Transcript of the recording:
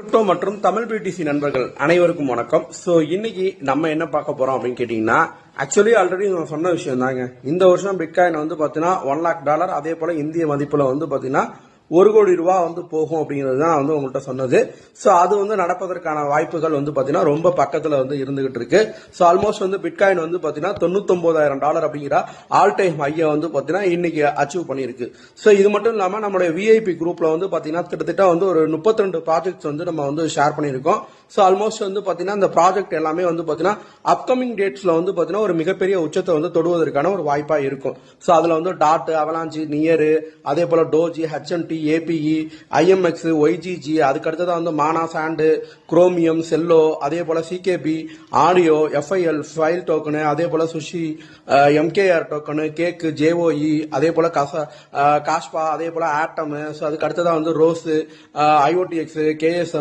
Crypto மற்றும் Tamil BDC நண்பர்கள் அனைவருக்கும் வணக்கம். ஸோ இன்னைக்கு நம்ம என்ன பார்க்க போறோம் அப்படின்னு கேட்டீங்கன்னா, ஆக்சுவலி ஆல்ரெடி நான் சொன்ன விஷயம் தாங்க. இந்த வருஷம் பிட்காயின் வந்து பாத்தீங்கன்னா $1,00,000, அதே போல இந்திய மதிப்புல வந்து பாத்தீங்கன்னா ₹1 கோடி வந்து போகும் அப்படிங்கிறது தான் வந்து உங்கள்கிட்ட சொன்னது. ஸோ அது வந்து நடப்பதற்கான வாய்ப்புகள் வந்து பாத்தீங்கன்னா ரொம்ப பக்கத்துல வந்து இருந்துகிட்டு இருக்கு. ஸோ ஆல்மோஸ்ட் வந்து பிட்காயின் வந்து பாத்தீங்கன்னா $99,000 அப்படிங்கிற ஆல் டைம் ஹையை வந்து பாத்தீங்கன்னா இன்னைக்கு அச்சீவ் பண்ணிருக்கு. ஸோ இது மட்டும் இல்லாம நம்மளுடைய விஐபி குரூப்ல வந்து பாத்தீங்கன்னா கிட்டத்தட்ட வந்து ஒரு 32 ப்ராஜெக்ட்ஸ் வந்து நம்ம வந்து ஷேர் பண்ணியிருக்கோம். ஸோ ஆல்மோஸ்ட் வந்து பாத்தீங்கன்னா இந்த ப்ராஜெக்ட் எல்லாமே வந்து பாத்தீங்கன்னா அப்கமிங் டேட்ஸ்ல வந்து பாத்தீங்கன்னா ஒரு மிகப்பெரிய உச்சத்தை வந்து தொடுவதற்கான ஒரு வாய்ப்பா இருக்கும். ஸோ அதுல வந்து டாட், அவலாஞ்சி, நியர், அதே போல டோஜி, ஹெச்என்டி, ஏபிஇ, ஐஎம்எக்ஸ், ஒய்ஜிஜி, அதுக்கு அடுத்ததான் வந்து மானா, சாண்டு, குரோமியம், செல்லோ, அதே போல CKP, audio, FIL, file token, அதே போல சுஷி, எம்கேஆர் டோக்கனு, கேக்கு, ஜேஓஇ, அதே போல காஷ்பா, அதே போல ஆட்டம், ஸோ அதுக்கு அடுத்ததான் வந்து ரோஸ், ஐஓடிஎக்ஸ், கேஎஸ்எம்,